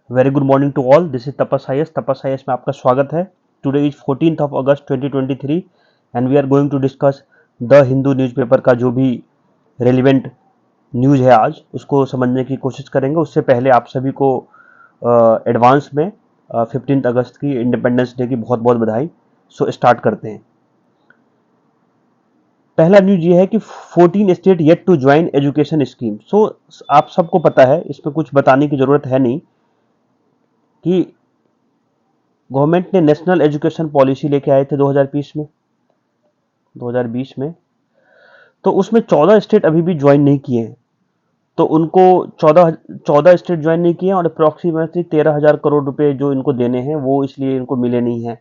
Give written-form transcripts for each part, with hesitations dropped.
Very good morning to all, this is Tapas IAS. Tapas IAS में आपका स्वागत है। Today is 14th of August 2023 and we are going to discuss the Hindu newspaper का जो भी relevant news है आज उसको समझने की कोशिश करेंगे। उससे पहले आप सभी को एडवांस में 15th अगस्त की इंडिपेंडेंस डे की बहुत बहुत बधाई। सो स्टार्ट करते हैं। पहला न्यूज ये है कि 14 state yet to join education scheme. So आप सबको पता है, इसमें कुछ बताने की जरूरत है नहीं कि गवर्नमेंट ने नेशनल एजुकेशन पॉलिसी लेके आए थे 2020 में। तो उसमें 14 स्टेट अभी भी ज्वाइन नहीं किए हैं। तो उनको 14 स्टेट ज्वाइन नहीं किए हैं और अप्रोक्सीमेटली 13,000 करोड़ रुपए जो इनको देने हैं वो इसलिए इनको मिले नहीं हैं।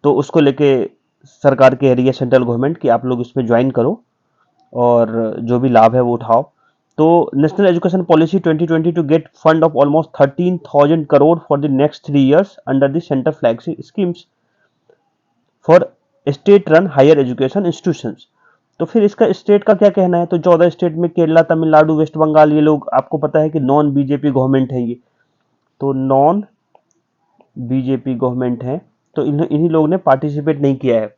तो उसको लेके सरकार कह रही है, सेंट्रल गवर्नमेंट, कि आप लोग इसमें ज्वाइन करो और जो भी लाभ है वो उठाओ। तो national education policy 2020 to get fund of almost 13,000 crore for the next 3 years under the centre flagship schemes for state run higher education institutions. तो फिर इसका स्टेट का क्या कहना है? तो 14 स्टेट में केरला, तमिलनाडु, वेस्ट बंगाल, ये लोग आपको पता है कि नॉन बीजेपी गवर्नमेंट है ये। तो नॉन बीजेपी गवर्नमेंट है, तो इन्हीं लोगों ने पार्टिसिपेट नहीं किया है।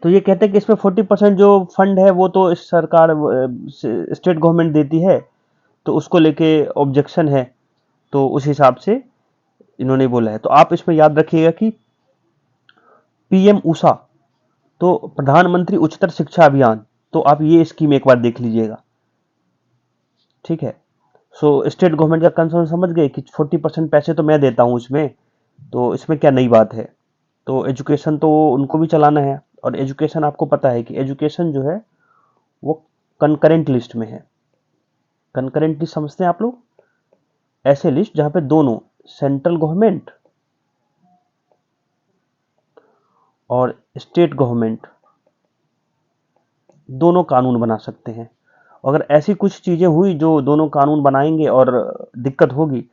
तो ये कहते हैं कि इसमें 40% जो फंड है वो तो इस सरकार स्टेट गवर्नमेंट देती है, तो उसको लेके ऑब्जेक्शन है। तो उस हिसाब से इन्होंने बोला है। तो आप इसमें याद रखिएगा कि पीएम ऊषा, तो प्रधानमंत्री उच्चतर शिक्षा अभियान, तो आप ये स्कीम एक बार देख लीजिएगा, ठीक है। सो स्टेट गवर्नमेंट का कंसर्न समझ गए कि 40% पैसे तो मैं देता हूं इसमें, तो इसमें क्या नई बात है। तो एजुकेशन तो उनको भी चलाना है, और एजुकेशन आपको पता है कि एजुकेशन जो है वो कंकरेंट लिस्ट में है। कंकरेंट लिस्ट समझते हैं आप लोग? ऐसे लिस्ट जहां पे दोनों सेंट्रल गवर्नमेंट और स्टेट गवर्नमेंट दोनों कानून बना सकते हैं। अगर ऐसी कुछ चीजें हुई जो दोनों कानून बनाएंगे और दिक्कत होगी,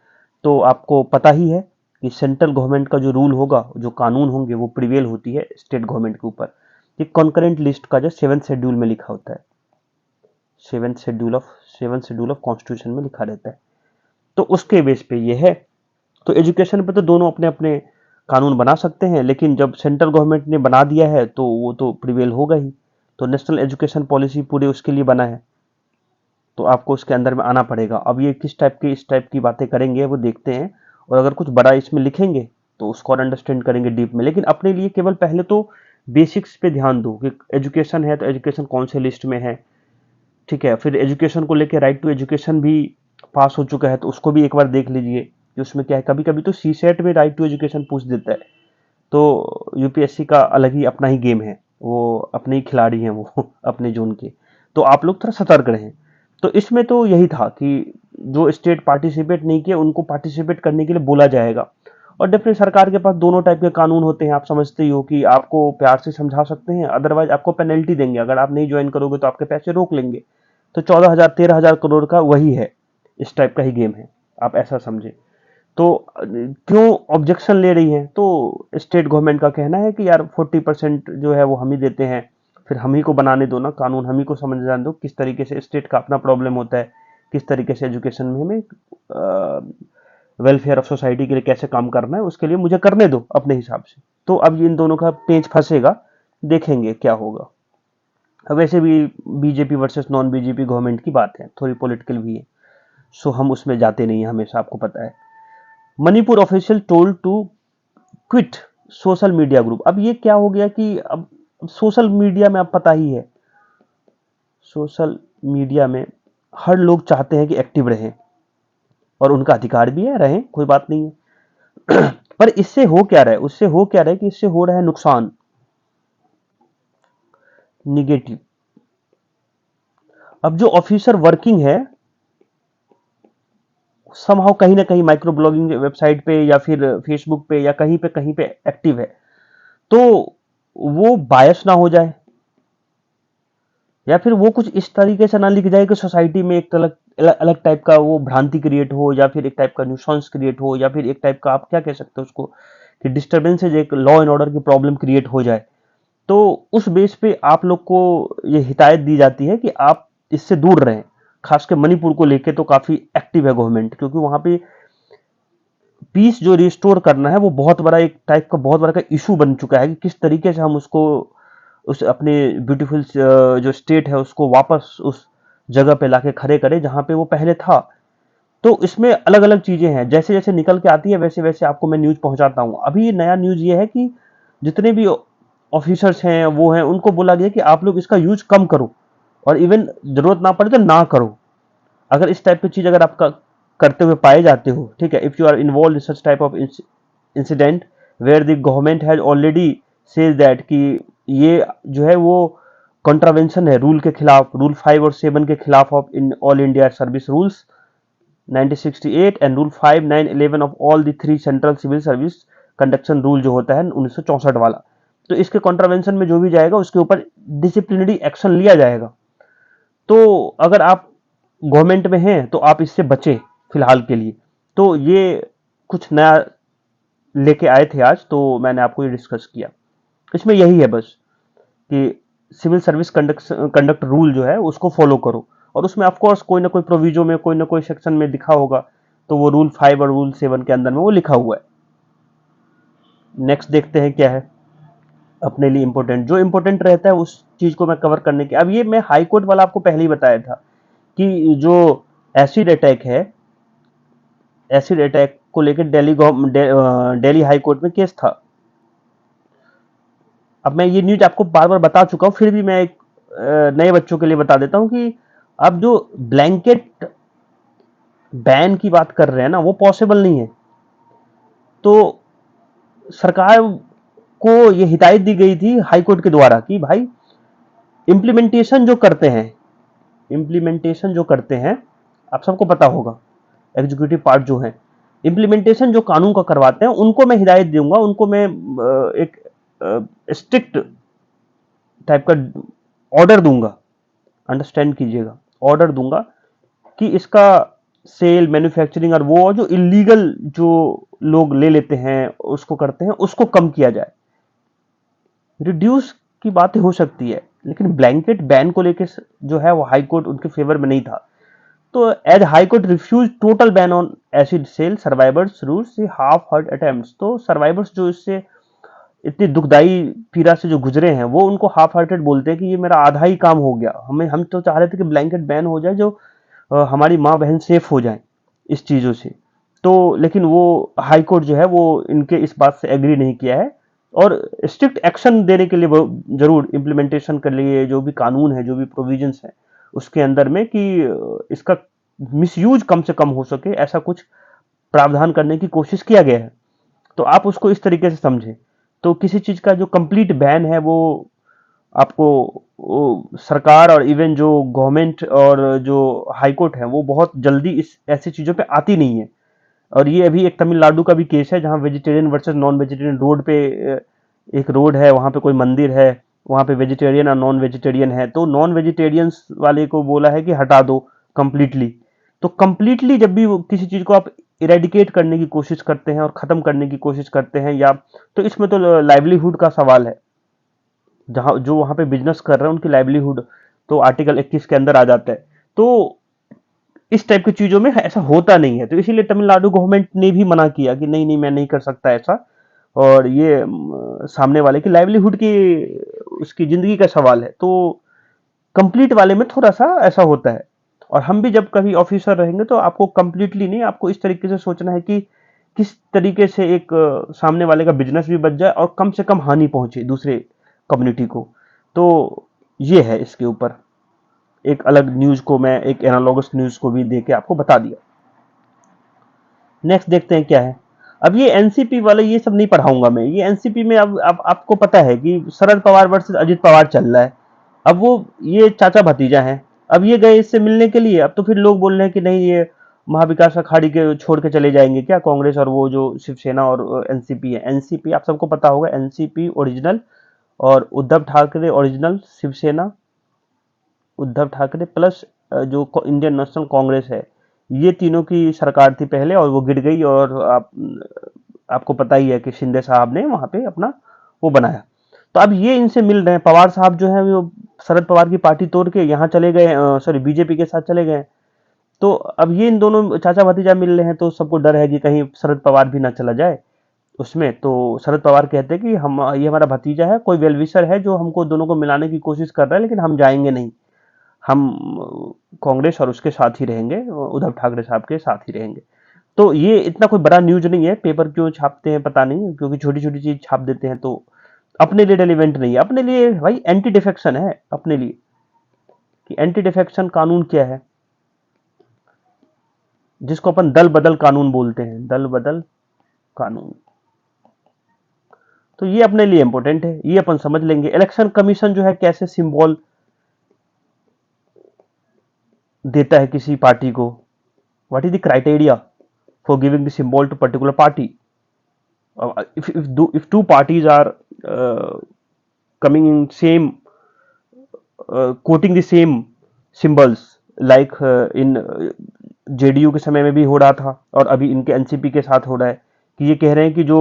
तो आपको पता ही है कि सेंट्रल गवर्नमेंट का जो रूल होगा, जो कानून होंगे, वो प्रिवेल होती है स्टेट गवर्नमेंट के ऊपर। ये कॉन्करेंट लिस्ट का जो 7th शेड्यूल में लिखा होता है, 7th शेड्यूल ऑफ कॉन्स्टिट्यूशन में लिखा रहता है। तो उसके बेस पे ये है। तो एजुकेशन पे तो दोनों अपने अपने कानून बना सकते हैं, लेकिन जब सेंट्रल गवर्नमेंट ने बना दिया है तो वो तो प्रिवेल होगा ही। तो नेशनल एजुकेशन पॉलिसी पूरे उसके लिए बना है, तो आपको उसके अंदर में आना पड़ेगा। अब ये किस टाइप की, इस टाइप की बातें करेंगे वो देखते हैं, और अगर कुछ बड़ा इसमें लिखेंगे तो उसको और अंडरस्टैंड करेंगे डीप में। लेकिन अपने लिए केवल पहले तो बेसिक्स पे ध्यान दो कि एजुकेशन है तो एजुकेशन कौन से लिस्ट में है, ठीक है। फिर एजुकेशन को लेकर राइट टू एजुकेशन भी पास हो चुका है, तो उसको भी एक बार देख लीजिए कि उसमें क्या है। कभी कभी तो सी सेट में राइट टू एजुकेशन पूछ देता है। तो यूपीएससी का अलग ही अपना ही गेम है, वो अपने ही खिलाड़ी हैं वो अपने जोन के। तो आप लोग थोड़ा सतर्क रहें। तो इसमें तो यही था कि जो स्टेट पार्टिसिपेट नहीं किए उनको पार्टिसिपेट करने के लिए बोला जाएगा। और डेफिनेट सरकार के पास दोनों टाइप के कानून होते हैं, आप समझते ही हो कि आपको प्यार से समझा सकते हैं, अदरवाइज आपको पेनल्टी देंगे। अगर आप नहीं ज्वाइन करोगे तो आपके पैसे रोक लेंगे। तो 14,000 13,000 करोड़ का वही है, इस टाइप का ही गेम है, आप ऐसा समझे। तो क्यों ऑब्जेक्शन ले रही है? तो स्टेट गवर्नमेंट का कहना है कि यार 40% जो है वो हम ही देते हैं, फिर हम ही को बनाने दो ना कानून, हम ही को समझ जाने दो किस तरीके से स्टेट का अपना प्रॉब्लम होता है, किस तरीके से एजुकेशन में हमें वेलफेयर ऑफ सोसाइटी के लिए कैसे काम करना है, उसके लिए मुझे करने दो अपने हिसाब से। तो अब इन दोनों का पेंच फंसेगा, देखेंगे क्या होगा। अब वैसे भी BJP versus non BJP government की बात है, थोड़ी पॉलिटिकल भी है, सो हम उसमें जाते नहीं हैं हमेशा, आपको पता है। Manipur official told to quit social media group. अब ये क्या हो गया कि अब सोशल मीडिया में, अब पता ही है, सोशल मीडिया में हर लोग चाहते हैं कि एक्टिव रहें, और उनका अधिकार भी है, रहें, कोई बात नहीं है। पर इससे हो क्या रहा है, उससे हो क्या रहा है कि इससे हो रहा है नुकसान, निगेटिव। अब जो ऑफिसर वर्किंग है, समहाउ कहीं ना कहीं माइक्रो ब्लॉगिंग वेबसाइट पे या फिर फेसबुक पे या कहीं पे एक्टिव है, तो वो बायस ना हो जाए, या फिर वो कुछ इस तरीके से ना लिख जाए कि सोसाइटी में एक अलग अलग टाइप का वो भ्रांति क्रिएट हो, या फिर एक टाइप का न्यूसंस क्रिएट हो, या फिर एक टाइप का, आप क्या कह सकते हो उसको, कि डिस्टर्बेंसेज, एक लॉ एंड ऑर्डर की प्रॉब्लम क्रिएट हो जाए। तो उस बेस पे आप लोग को ये हिदायत दी जाती है कि आप इससे दूर रहें। खासकर मणिपुर को लेके तो काफी एक्टिव है गवर्नमेंट, क्योंकि वहां पे पीस जो रिस्टोर करना है वो बहुत बड़ा एक टाइप का बहुत बड़ा का इशू बन चुका है कि किस तरीके से हम उसको उस अपने ब्यूटीफुल जो स्टेट है उसको वापस उस जगह पे लाके खड़े करें जहां पे वो पहले था। तो इसमें अलग अलग चीजें हैं, जैसे जैसे निकल के आती है वैसे वैसे आपको मैं न्यूज पहुंचाता हूँ। अभी नया न्यूज ये है कि जितने भी ऑफिसर्स हैं वो हैं उनको बोला गया कि आप लोग इसका यूज कम करो, और इवन जरूरत ना पड़े तो ना करो। अगर इस टाइप की चीज अगर आप करते हुए पाए जाते हो, ठीक है, if you are involve in such type of incident where the government has already says that कि ये जो है वो कॉन्ट्रावेंशन है रूल के खिलाफ, रूल 5 और 7 के खिलाफ of in all India service rules 1968 and rule 5, 9, 11 of all the 3 central civil service conduction rule जो होता है 1964 वाला। तो इसके कॉन्ट्रावेंशन में जो भी जाएगा उसके ऊपर डिसिप्लिनरी एक्शन लिया जाएगा। तो अगर आप गवर्नमेंट में हैं तो आप इससे बचें फिलहाल के लिए। तो ये कुछ नया लेके आए थे आज, तो मैंने आपको ये डिस्कस किया। इसमें यही है बस कि सिविल सर्विस कंडक्ट रूल जो है उसको फॉलो करो, और उसमें ऑफ कोर्स कोई ना कोई प्रोविजो में कोई ना कोई सेक्शन में दिखा होगा, तो वो रूल 5 और रूल 7 के अंदर में वो लिखा हुआ है। नेक्स्ट देखते हैं क्या है अपने लिए इंपॉर्टेंट, जो इंपॉर्टेंट रहता है उस चीज को मैं कवर करने के। अब ये मैं हाई कोर्ट वाला आपको पहले ही बताया था कि जो एसिड अटैक है, एसिड अटैक को लेकर दिल्ली हाई कोर्ट में केस था। अब मैं ये न्यूज आपको बार बार बता चुका हूं, फिर भी मैं एक नए बच्चों के लिए बता देता हूं कि अब जो ब्लैंकेट बैन की बात कर रहे हैं ना वो पॉसिबल नहीं है। तो सरकार को ये हिदायत दी गई थी हाई कोर्ट के द्वारा कि भाई इम्प्लीमेंटेशन जो करते हैं, इम्प्लीमेंटेशन जो करते हैं आप सबको पता होगा, एग्जीक्यूटिव पार्ट जो है इम्प्लीमेंटेशन जो कानून का करवाते हैं उनको मैं हिदायत दूंगा, उनको मैं एक स्ट्रिक्ट टाइप का ऑर्डर दूंगा, अंडरस्टैंड कीजिएगा, ऑर्डर दूंगा कि इसका सेल मैन्युफैक्चरिंग और वो जो इलीगल जो लोग ले लेते हैं उसको करते हैं उसको कम किया जाए। रिड्यूस की बातें हो सकती है लेकिन ब्लैंकेट बैन को लेकर जो है वो हाई कोर्ट उनके फेवर में नहीं था। तो as high court refuse total ban on acid sale survivors route से हाफ हार्ट अटेम्प्ट्स। तो सर्वाइवर्स जो इससे इतनी दुखदाई पीड़ा से जो गुजरे हैं वो उनको हाफ हार्टेड बोलते हैं कि ये मेरा आधा ही काम हो गया, हम तो चाह रहे थे कि ब्लैंकेट बैन हो जाए, जो हमारी माँ बहन सेफ हो जाए इस चीज़ों से। तो लेकिन वो हाई कोर्ट जो है वो इनके इस बात से एग्री नहीं किया है, और स्ट्रिक्ट एक्शन देने के लिए जरूर इम्प्लीमेंटेशन के लिए जो भी कानून है, जो भी प्रोविजंस है उसके अंदर में कि इसका मिसयूज कम से कम हो सके, ऐसा कुछ प्रावधान करने की कोशिश किया गया है। तो आप उसको इस तरीके से समझें। तो किसी चीज का जो कंप्लीट बैन है वो आपको सरकार और इवन जो गवर्नमेंट और जो हाई कोर्ट है वो बहुत जल्दी इस ऐसी चीजों पे आती नहीं है। और ये अभी एक तमिलनाडु का भी केस है जहां vegetarian versus non vegetarian road पे एक रोड है, वहां पे कोई मंदिर है, वहां पे वेजिटेरियन और नॉन वेजिटेरियन है, तो नॉन वेजिटेरियंस वाले को बोला है कि हटा दो कंप्लीटली। तो कंप्लीटली जब भी किसी चीज को आप इरेडिकेट करने की कोशिश करते हैं और खत्म करने की कोशिश करते हैं, या तो इसमें तो लाइवलीहुड का सवाल है, जहां जो वहां पे बिजनेस कर रहे हैं उनकी लाइवलीहुड तो आर्टिकल 21 के अंदर आ जाता है। तो इस टाइप की चीजों में ऐसा होता नहीं है, तो इसीलिए तमिलनाडु गवर्नमेंट ने भी मना किया कि नहीं नहीं मैं नहीं कर सकता ऐसा, और ये सामने वाले की लाइवलीहुड की उसकी जिंदगी का सवाल है। तो कंप्लीट वाले में थोड़ा सा ऐसा होता है। और हम भी जब कभी ऑफिसर रहेंगे तो आपको कंप्लीटली नहीं, आपको इस तरीके से सोचना है कि किस तरीके से एक सामने वाले का बिजनेस भी बच जाए और कम से कम हानि पहुंचे दूसरे कम्युनिटी को। तो ये है इसके ऊपर एक अलग न्यूज को मैं एक एनालॉगस न्यूज को भी देके आपको बता दिया। नेक्स्ट देखते हैं क्या है। अब ये एनसीपी वाले ये सब नहीं पढ़ाऊंगा मैं, ये एनसीपी में अब आपको पता है कि शरद पवार वर्सेस अजित पवार चल रहा है। अब वो ये चाचा भतीजा हैं, अब ये गए इससे मिलने के लिए, अब तो फिर लोग बोल रहे हैं कि नहीं ये महाविकास अखाड़ी के छोड़ के चले जाएंगे क्या कांग्रेस और वो जो शिवसेना और एनसीपी है। एनसीपी आप सबको पता होगा, एनसीपी ओरिजिनल और उद्धव ठाकरे ओरिजिनल, शिवसेना उद्धव ठाकरे प्लस जो इंडियन नेशनल कांग्रेस है, ये तीनों की सरकार थी पहले और वो गिर गई, और आपको पता ही है कि शिंदे साहब ने वहां पे अपना वो बनाया। तो अब ये इनसे मिल रहे हैं, पवार साहब जो है वो शरद पवार की पार्टी तोड़ के यहाँ चले गए, सॉरी बीजेपी के साथ चले गए। तो अब ये इन दोनों चाचा भतीजा मिल रहे हैं, तो सबको डर है कि कहीं शरद पवार भी ना चला जाए उसमें। तो शरद पवार कहते हैं कि हम, ये हमारा भतीजा है, कोई वेलविशर है जो हमको दोनों को मिलाने की कोशिश कर रहा है, लेकिन हम जाएंगे नहीं। हम कांग्रेस और उसके साथ ही रहेंगे, उद्धव ठाकरे साहब के साथ ही रहेंगे। तो ये इतना कोई बड़ा न्यूज नहीं है, पेपर क्यों छापते हैं पता नहीं, क्योंकि छोटी छोटी चीज छाप देते हैं, तो अपने लिए रेलिवेंट नहीं है। अपने लिए भाई एंटी डिफेक्शन है अपने लिए, कि एंटी डिफेक्शन कानून क्या है, जिसको अपन दल बदल कानून बोलते हैं, दल बदल कानून। तो ये अपने लिए इंपॉर्टेंट है, ये अपन समझ लेंगे। इलेक्शन कमीशन जो है कैसे सिंबल देता है किसी पार्टी को, what is the criteria for giving the symbol to particular party. If two parties are coming in same, quoting the same symbols, like in JDU के समय में भी हो रहा था और अभी इनके एनसीपी के साथ हो रहा है, कि ये कह रहे हैं कि जो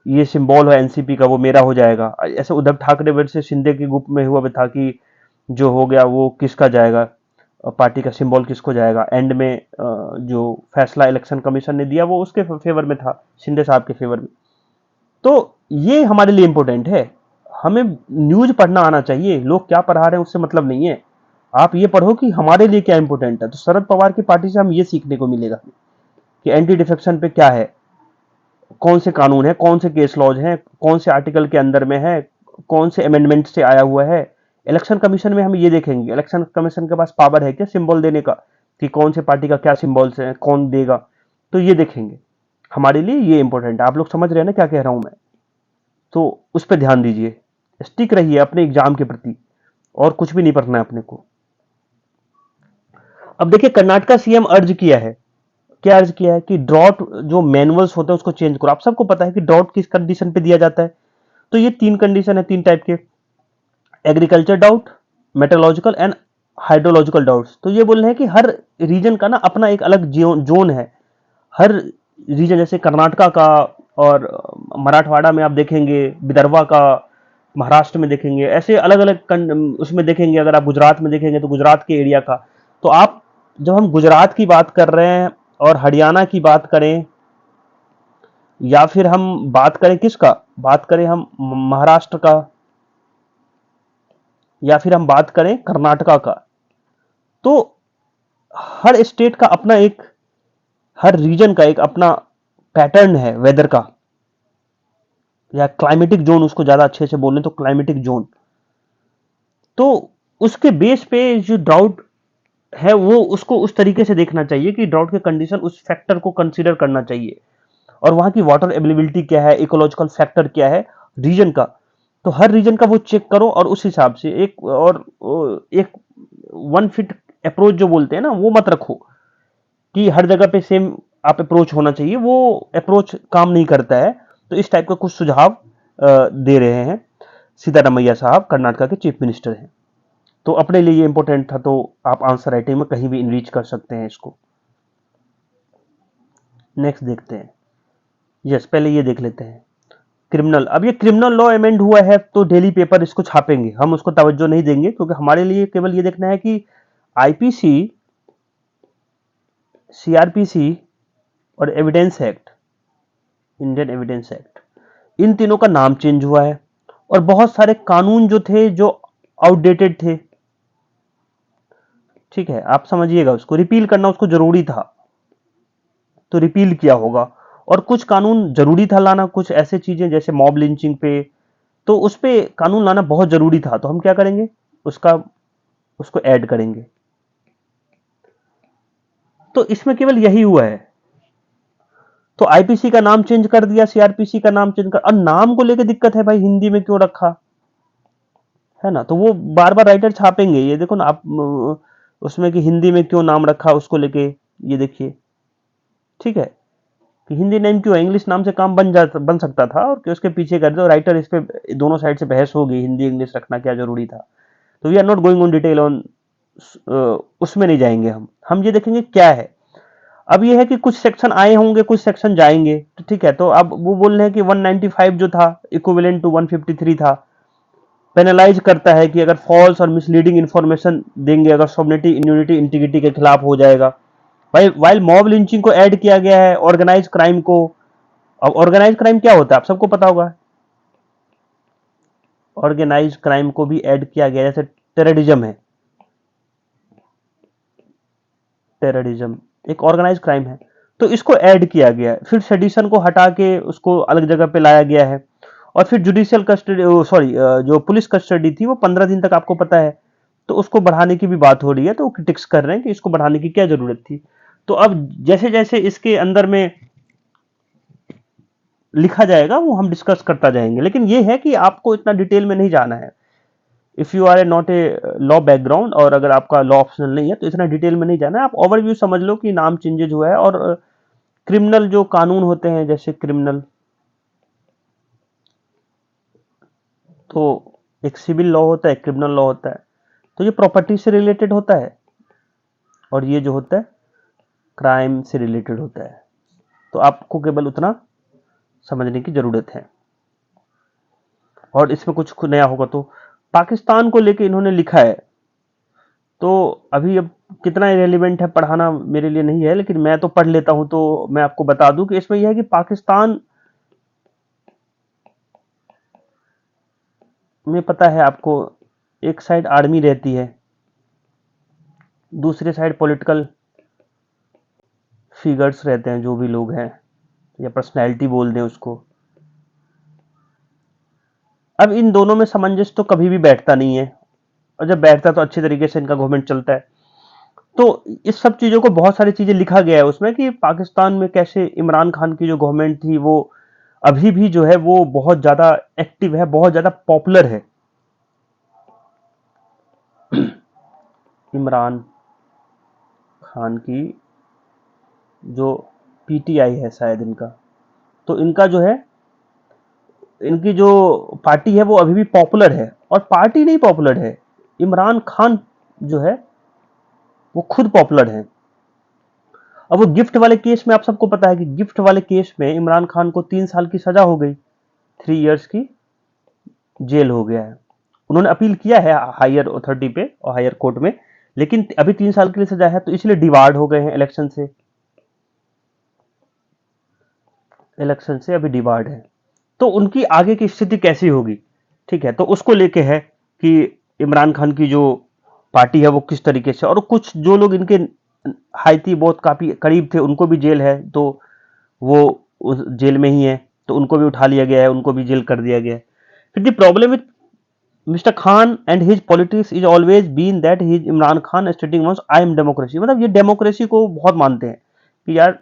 ये सिंबल है एनसीपी का वो मेरा हो जाएगा। ऐसे उद्धव ठाकरे वर्सेस शिंदे के ग्रुप में हुआ भी था कि जो हो गया वो किसका जाएगा, पार्टी का सिंबल किसको जाएगा। एंड में जो फैसला इलेक्शन कमीशन ने दिया वो उसके फेवर में था, शिंदे साहब के फेवर में। तो ये हमारे लिए इंपॉर्टेंट है, हमें न्यूज पढ़ना आना चाहिए, लोग क्या पढ़ा रहे हैं उससे मतलब नहीं है। आप ये पढ़ो कि हमारे लिए क्या इंपॉर्टेंट है। तो शरद पवार की पार्टी से हम ये सीखने को मिलेगा कि एंटी डिफेक्शन पे क्या है, कौन से कानून है, कौन से केस लॉज हैं, कौन से आर्टिकल के अंदर में है, कौन से अमेंडमेंट से आया हुआ है। इलेक्शन कमीशन में हम ये देखेंगे, इलेक्शन कमीशन के पास पावर है क्या सिंबल देने का, कि कौन से पार्टी का क्या सिंबल्स है, कौन देगा, तो ये देखेंगे। हमारे लिए ये इंपॉर्टेंट है। आप लोग समझ रहे हैं ना क्या कह रहा हूं मैं। तो उस पर ध्यान दीजिए, स्टिक रहिए अपने एग्जाम के प्रति, और कुछ भी नहीं पढ़ना है अपने को। अब देखिए कर्नाटका सीएम अर्ज किया है, क्या अर्ज किया है कि ड्रॉट जो मैनुअल्स होते हैं उसको चेंज करो। आप सबको पता है कि ड्रॉट किस कंडीशन पे दिया जाता है। तो ये तीन कंडीशन है, तीन टाइप के, एग्रीकल्चर डाउट, मेट्रोलॉजिकल एंड हाइड्रोलॉजिकल डाउट्स। तो ये बोल रहे हैं कि हर रीजन का ना अपना एक अलग जोन है। हर रीजन जैसे कर्नाटका का, और मराठवाड़ा में आप देखेंगे, विदर्भा का, महाराष्ट्र में देखेंगे, ऐसे अलग अलग उसमें देखेंगे। अगर आप गुजरात में देखेंगे तो गुजरात के एरिया का। तो आप, जब हम गुजरात की बात कर रहे हैं और हरियाणा की बात करें, या फिर हम बात करें किसका, बात करें हम महाराष्ट्र का, या फिर हम बात करें कर्नाटका का, तो हर स्टेट का अपना एक, हर रीजन का एक अपना पैटर्न है वेदर का, या क्लाइमेटिक जोन उसको ज्यादा अच्छे से बोलें तो क्लाइमेटिक जोन। तो उसके बेस पे जो ड्राउट है वो उसको उस तरीके से देखना चाहिए कि ड्राउट के कंडीशन उस फैक्टर को कंसीडर करना चाहिए, और वहां की वाटर अवेलेबिलिटी क्या है, इकोलॉजिकल फैक्टर क्या है रीजन का। तो हर रीजन का वो चेक करो, और उस हिसाब से एक वन फिट अप्रोच जो बोलते हैं ना, वो मत रखो कि हर जगह पे सेम आप अप्रोच होना चाहिए, वो अप्रोच काम नहीं करता है। तो इस टाइप का कुछ सुझाव दे रहे हैं सिद्धारमैया साहब, कर्नाटका के चीफ मिनिस्टर हैं। तो अपने लिए ये इंपॉर्टेंट था, तो आप आंसर राइटिंग में कहीं भी इनरीच कर सकते हैं इसको। नेक्स्ट देखते हैं। यस, पहले ये देख लेते हैं क्रिमिनल। अब ये क्रिमिनल लॉ अमेंड हुआ है तो डेली पेपर इसको छापेंगे, हम उसको तवज्जो नहीं देंगे, क्योंकि हमारे लिए केवल ये देखना है कि आईपीसी, सीआरपीसी और evidence act, Indian evidence act, इन तीनों का नाम चेंज हुआ है। और बहुत सारे कानून जो थे जो आउटडेटेड थे, ठीक है, आप समझिएगा, उसको रिपील करना उसको जरूरी था, तो रिपील किया होगा। और कुछ कानून जरूरी था लाना, कुछ ऐसे चीजें जैसे मॉब लिंचिंग पे, तो उस पे कानून लाना बहुत जरूरी था, तो हम क्या करेंगे, उसका उसको ऐड करेंगे। तो इसमें केवल यही हुआ है। तो आईपीसी का नाम चेंज कर दिया, सीआरपीसी का नाम चेंज कर, अब नाम को लेकर दिक्कत है भाई, हिंदी में क्यों रखा है ना। तो वो बार बार राइटर छापेंगे, ये देखो ना आप, उसमें कि हिंदी में क्यों नाम रखा उसको लेके, ये देखिए, ठीक है, कि हिंदी नेम क्यों है, इंग्लिश नाम से काम बन सकता था, और कि उसके पीछे कर दो राइटर, इस पे दोनों साइड से बहस होगी, हिंदी इंग्लिश रखना क्या जरूरी था। तो we are not going on detail on, उसमें नहीं जाएंगे हम ये देखेंगे क्या है। अब ये है कि कुछ सेक्शन आए होंगे, कुछ सेक्शन जाएंगे, तो ठीक है। तो अब वो बोल रहे हैं कि 195 जो था इक्विवेलेंट टू 153 था पेनलाइज करता है कि अगर फॉल्स और मिसलीडिंग इंफॉर्मेशन देंगे, अगर सॉवरेनिटी, इम्यूनिटी, इंटीग्रिटी के खिलाफ हो जाएगा। वाइल मॉब लिंचिंग को ऐड किया गया है ऑर्गेनाइज क्राइम को। अब ऑर्गेनाइज क्राइम क्या होता है आप सबको पता होगा। ऑर्गेनाइज क्राइम को भी ऐड किया गया, जैसे टेररिज्म है, टेररिज्म एक ऑर्गेनाइज क्राइम है, तो इसको ऐड किया गया है। फिर सेडिशन को हटा के उसको अलग जगह पे लाया गया है। और फिर जुडिशियल कस्टडी, सॉरी, जो पुलिस कस्टडी थी वो 15 दिन तक आपको पता है, तो उसको बढ़ाने की भी बात हो रही है। तो वो क्रिटिक्स कर रहे हैं कि इसको बढ़ाने की क्या जरूरत थी। तो अब जैसे जैसे इसके अंदर में लिखा जाएगा वो हम डिस्कस करता जाएंगे, लेकिन ये है कि आपको इतना डिटेल में नहीं जाना है। If you are a not a law background, और अगर आपका लॉ ऑप्शनल नहीं है तो इतना डिटेल में नहीं जाना है। आप ओवरव्यू समझ लो कि नाम चेंजेज हुआ है। और क्रिमिनल जो कानून होते हैं, जैसे क्रिमिनल, तो एक सिविल लॉ होता है, क्रिमिनल लॉ होता है। तो ये प्रॉपर्टी से रिलेटेड होता है, और ये जो होता है क्राइम से रिलेटेड होता है। तो आपको केवल उतना समझने की जरूरत है। और इसमें कुछ नया होगा तो पाकिस्तान को लेके इन्होंने लिखा है, तो अभी अब कितना रेलिवेंट है पढ़ाना मेरे लिए नहीं है, लेकिन मैं तो पढ़ लेता हूं। तो मैं आपको बता दूं कि इसमें यह है कि पाकिस्तान में पता है आपको, एक साइड आर्मी रहती है, दूसरे साइड पॉलिटिकल फिगर्स रहते हैं, जो भी लोग हैं या पर्सनैलिटी बोल दें उसको। अब इन दोनों में सामंजस्य तो कभी भी बैठता नहीं है, और जब बैठता तो अच्छे तरीके से इनका गवर्नमेंट चलता है। तो इस सब चीजों को, बहुत सारी चीजें लिखा गया है उसमें कि पाकिस्तान में कैसे इमरान खान की जो गवर्नमेंट थी वो अभी भी जो है वो बहुत ज्यादा एक्टिव है, बहुत ज्यादा पॉपुलर है। इमरान खान की जो पीटीआई है शायद इनका, तो इनका जो है, इनकी जो पार्टी है वो अभी भी पॉपुलर है। और पार्टी नहीं पॉपुलर है, इमरान खान जो है वो खुद पॉपुलर है। अब वो गिफ्ट वाले केस में आप सबको पता है कि गिफ्ट वाले केस में इमरान खान को 3 साल की सजा हो गई, 3 इयर्स की जेल हो गया है। उन्होंने अपील किया है हायर अथॉरिटी पे और हायर कोर्ट में, लेकिन अभी 3 साल के लिए सजा है, तो इसलिए डिवार्ड हो गए हैं इलेक्शन से। इलेक्शन से अभी डिवार्ड है, तो उनकी आगे की स्थिति कैसी होगी, ठीक है, तो उसको लेके है कि इमरान खान की जो पार्टी है वो किस तरीके से। और कुछ जो लोग इनके हाइती बहुत काफी करीब थे उनको भी जेल है, तो वो उस जेल में ही है, तो उनको भी उठा लिया गया है, उनको भी जेल कर दिया गया है। फिर the problem with mister Khan and his politics is always been that he Imran Khan stating once I am democracy, मतलब ये डेमोक्रेसी को बहुत मानते हैं कि यार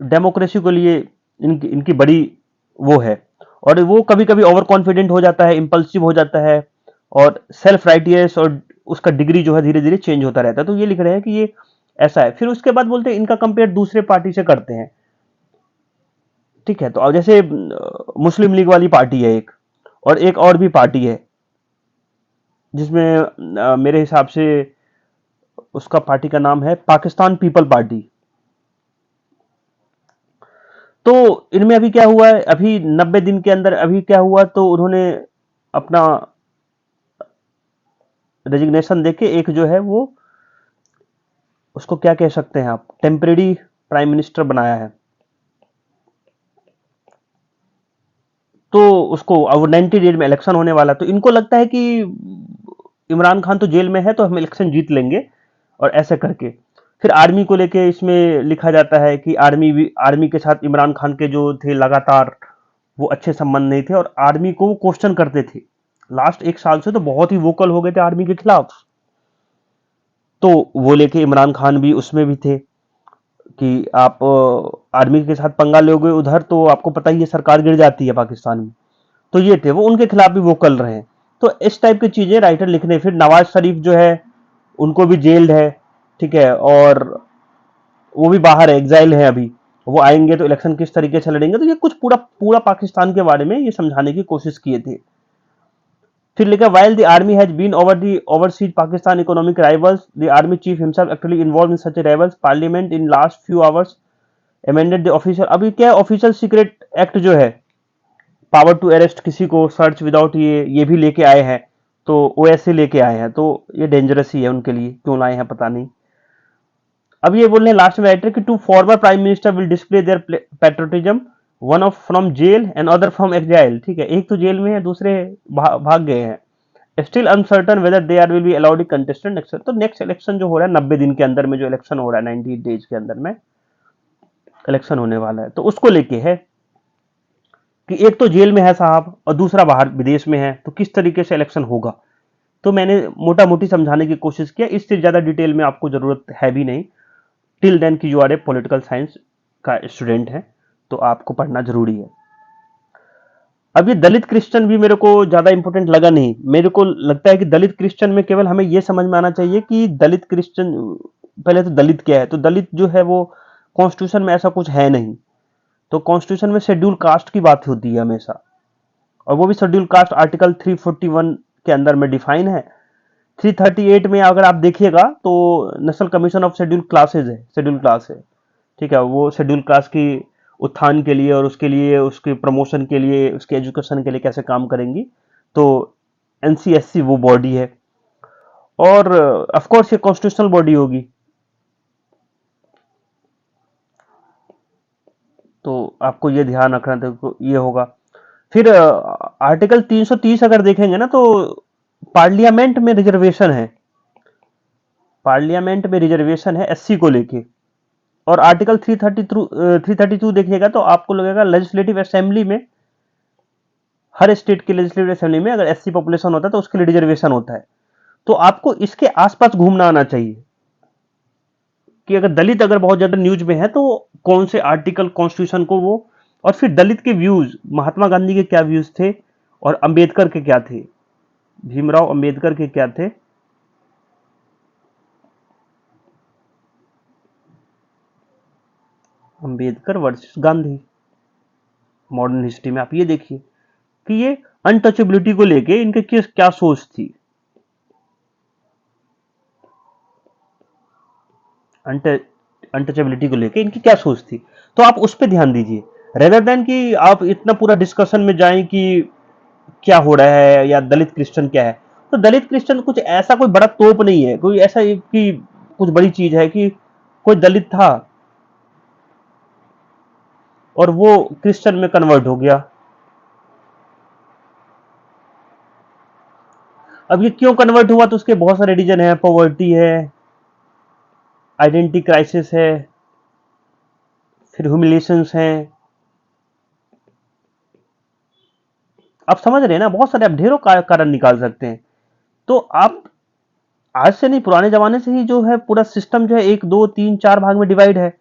डेमोक्रेसी के लिए इनकी बड़ी वो है। और वो कभी कभी ओवर कॉन्फिडेंट हो जाता है, इंपल्सिव हो जाता है, और सेल्फ राइटियस, और उसका डिग्री जो है धीरे धीरे चेंज होता रहता है। तो ये लिख रहे हैं कि ये ऐसा है। फिर उसके बाद बोलते हैं इनका कंपेयर दूसरे पार्टी से करते हैं, ठीक है। तो अब जैसे मुस्लिम लीग वाली पार्टी है एक, और एक और भी पार्टी है जिसमें मेरे हिसाब से उसका पार्टी का नाम है पाकिस्तान पीपल पार्टी। तो इनमें अभी क्या हुआ है, अभी 90 दिन के अंदर अभी क्या हुआ, तो उन्होंने अपना रेजिग्नेशन देके एक जो है वो, उसको क्या कह सकते हैं आप, टेम्परेरी प्राइम मिनिस्टर बनाया है। तो उसको अब 90 डेज में इलेक्शन होने वाला, तो इनको लगता है कि इमरान खान तो जेल में है तो हम इलेक्शन जीत लेंगे, और ऐसे करके। फिर आर्मी को लेके इसमें लिखा जाता है कि आर्मी के साथ इमरान खान के जो थे लगातार वो अच्छे संबंध नहीं थे, और आर्मी को वो क्वेश्चन करते थे। लास्ट 1 साल से तो बहुत ही वोकल हो गए थे आर्मी के खिलाफ। तो वो लेके इमरान खान भी उसमें भी थे कि आप आर्मी के साथ पंगा लोगे उधर तो आपको पता ही है सरकार गिर जाती है पाकिस्तान में। तो ये थे, वो उनके खिलाफ भी वोकल रहे। तो इस टाइप की चीजें राइटर लिख रहे हैं। फिर नवाज शरीफ जो है उनको भी जेल्ड है, ठीक है, और वो भी बाहर है, एग्जाइल है अभी। वो आएंगे तो इलेक्शन किस तरीके से लड़ेंगे, तो ये कुछ पूरा पूरा पाकिस्तान के बारे में ये समझाने की कोशिश किए थे। फिर लिखा while the army has been over the overseas Pakistan economic rivals, the army chief himself actually involved in such a rivals. Parliament in last few hours amended the official, अभी क्या ऑफिशियल सीक्रेट एक्ट जो है power to arrest किसी को, search without ये भी लेके आए हैं, तो ओएससी लेके आए हैं, तो ये डेंजरस ही है उनके लिए, क्यों लाए हैं पता नहीं। अब ये बोल रहे हैं लास्ट में राइटर कि two former prime minister will display their patriotism, one of from jail and other from exile. ठीक है, एक तो जेल में है, दूसरे भाग गए हैं। Still uncertain whether they are will be allowed contestant next. तो नेक्स्ट इलेक्शन जो हो रहा है 90 दिन के अंदर में, जो इलेक्शन हो रहा है 90 डेज के अंदर में इलेक्शन होने वाला है, तो उसको लेके है कि एक तो जेल में है साहब और दूसरा बाहर विदेश में है, तो किस तरीके से इलेक्शन होगा। तो मैंने मोटा मोटी समझाने की कोशिश किया, इससे ज्यादा डिटेल में आपको जरूरत है भी नहीं, टिल देन कि you are a political science का स्टूडेंट है, तो आपको पढ़ना जरूरी है। अब ये दलित क्रिश्चियन भी मेरे को ज्यादा इंपॉर्टेंट लगा नहीं। मेरे को लगता है कि दलित क्रिश्चियन में केवल हमें यह समझ में आना चाहिए कि दलित क्रिश्चियन, पहले तो दलित क्या है, तो दलित जो है वो कॉन्स्टिट्यूशन में ऐसा कुछ है नहीं। तो कॉन्स्टिट्यूशन में शेड्यूल कास्ट की बात होती है हमेशा, और वो भी शेड्यूल कास्ट आर्टिकल 341 के अंदर में डिफाइन है। 338 में अगर आप देखिएगा तो national commission of schedule classes है, शेड्यूल क्लास है। ठीक है, वो शेड्यूल क्लास की उत्थान के लिए और उसके लिए, उसके प्रमोशन के लिए, उसके एजुकेशन के लिए कैसे काम करेंगी, तो एनसीएससी वो बॉडी है, और ऑफ कोर्स ये कॉन्स्टिट्यूशनल बॉडी होगी। तो आपको ये ध्यान रखना, देखो ये होगा। फिर आर्टिकल 330 अगर देखेंगे ना, तो पार्लियामेंट में रिजर्वेशन है, पार्लियामेंट में रिजर्वेशन है एससी को लेके। और आर्टिकल 332 देखिएगा तो आपको लगेगा लेजिस्लेटिव असेंबली में, हर स्टेट की लेजिस्लेटिव असेंबली में अगर एससी पॉपुलेशन होता है तो उसके लिए रिजर्वेशन होता है। तो आपको इसके आसपास घूमना आना चाहिए कि अगर दलित अगर बहुत ज्यादा न्यूज में है तो कौन से आर्टिकल कॉन्स्टिट्यूशन को वो, और फिर दलित के व्यूज, महात्मा गांधी के क्या व्यूज थे और अंबेडकर के क्या थे, भीमराव अंबेडकर के क्या थे। Ambedkar versus Gandhi, modern history में आप ये देखिए कि ये अनटचेबिलिटी को लेके इनके किस क्या सोच थी, अनटचेबिलिटी को लेके इनकी क्या सोच थी। तो आप उस पर ध्यान दीजिए, रेदर देन कि आप इतना पूरा डिस्कशन में जाएं कि क्या हो रहा है या दलित क्रिश्चियन क्या है। तो दलित क्रिश्चियन कुछ ऐसा कोई बड़ा तोप नहीं है, कोई ऐसा कि कुछ बड़ी चीज है कि कोई दलित था और वो क्रिश्चियन में कन्वर्ट हो गया। अब ये क्यों कन्वर्ट हुआ, तो उसके बहुत सारे रीजन है, पॉवर्टी है, आइडेंटिटी क्राइसिस है, फिर ह्यूमिलेशंस हैं। आप समझ रहे हैं ना, बहुत सारे आप ढेरों कारण निकाल सकते हैं। तो आप आज से नहीं, पुराने जमाने से ही जो है पूरा सिस्टम जो है 1 2 3 4 भाग में डिवाइड है,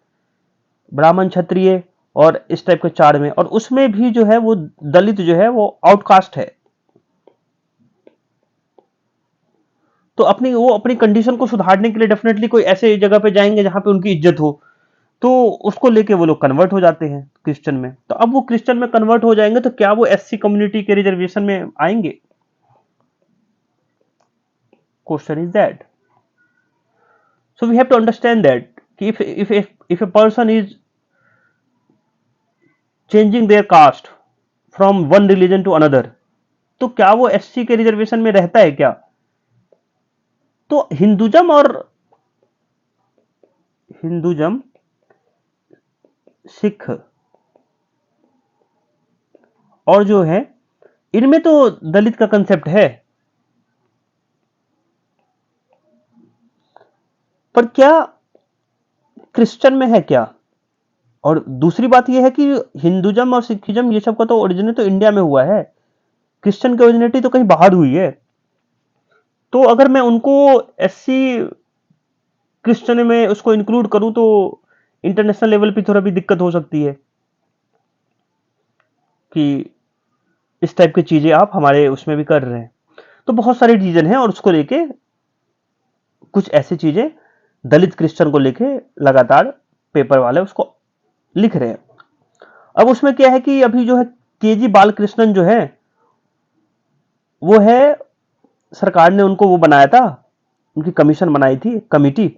ब्राह्मण क्षत्रिय और इस टाइप के 4 में, और उसमें भी जो है वो दलित जो है वो आउटकास्ट है। तो अपनी कंडीशन को सुधारने के लिए डेफिनेटली कोई ऐसे जगह पे जाएंगे जहां पे उनकी इज्जत हो, तो उसको लेके वो लोग कन्वर्ट हो जाते हैं क्रिश्चियन में। तो अब वो क्रिश्चियन में कन्वर्ट हो जाएंगे तो क्या वो एससी कम्युनिटी के रिजर्वेशन में आएंगे? Question is that. So we have to understand that कि if a person is changing their caste from one religion to another, तो क्या वो एससी के रिजर्वेशन में रहता है क्या? तो हिंदुजम, सिख और जो है इनमें तो दलित का कंसेप्ट है, पर क्या क्रिश्चियन में है क्या? और दूसरी बात यह है कि हिंदुजम और सिखिज्म ये सब का तो ओरिजिनेट तो इंडिया में हुआ है, क्रिश्चियन की ओरिजिनेटी तो कहीं बाहर हुई है। तो अगर मैं उनको एससी क्रिश्चियन में उसको इंक्लूड करूं तो इंटरनेशनल लेवल पे थोड़ा भी दिक्कत हो सकती है कि इस टाइप की चीजें आप हमारे उसमें भी कर रहे हैं। तो बहुत सारे रीजन है, और उसको लेके कुछ ऐसी चीजें दलित क्रिश्चियन को लेके लगातार पेपर वाले उसको लिख रहे हैं। अब उसमें क्या है कि अभी जो है केजी बालकृष्णन जो है वो है, सरकार ने उनको वो बनाया था, उनकी कमीशन बनाई थी कमिटी,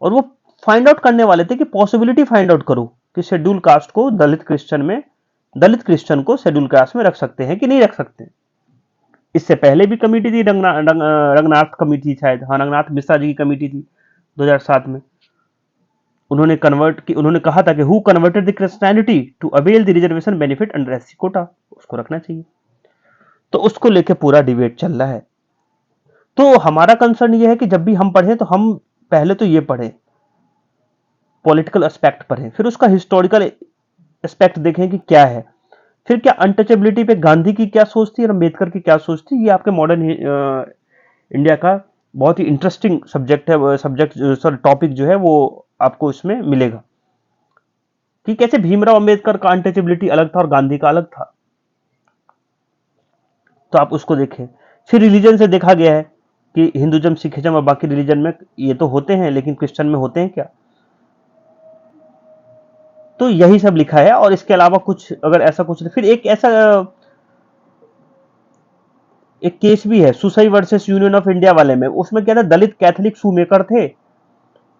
और वो फाइंड आउट करने वाले थे कि पॉसिबिलिटी फाइंड आउट करो कि शेड्यूल कास्ट को दलित क्रिश्चियन में दलित क्रिश्चियन को शेड्यूल कास्ट में रख सकते हैं कि नहीं रख सकते। इससे पहले भी कमेटी थी, रंगनाथ कमेटी, शायद, हाँ, रंगनाथ मिश्रा जी की कमेटी थी 2007 में। उन्होंने कहा था कि who converted the Christianity to avail the reservation benefit under SC quota, उसको रखना चाहिए। तो उसको लेके पूरा डिबेट चल रहा है। तो हमारा कंसर्न ये है कि जब भी हम पढ़ें तो हम पहले तो ये पढ़ें, पॉलिटिकल एस्पेक्ट पढ़ें, फिर उसका हिस्टोरिकल एस्पेक्ट देखें कि क्या है, फिर क्या अनटचेबिलिटी पे गांधी की क्या सोच थी और अम्बेडकर की क्या सोच थी। ये आपके मॉडर्न इंडिया का बहुत ही इंटरेस्टिंग सब्जेक्ट है, सॉरी टॉपिक जो है वो आपको इसमें मिलेगा कि कैसे भीमराव अंबेडकर का अनटचेबिलिटी अलग था और गांधी का अलग था। तो आप उसको देखें। फिर रिलीजन से देखा गया है कि हिंदुज्म, सिखिज्म और बाकी रिलीजन में ये तो होते हैं, लेकिन क्रिश्चियन में होते हैं क्या। तो यही सब लिखा है। और इसके अलावा कुछ अगर ऐसा कुछ, फिर एक केस भी है सुसई वर्सेस यूनियन ऑफ इंडिया वाले में। उसमें क्या था, दलित कैथोलिक शूमेकर थे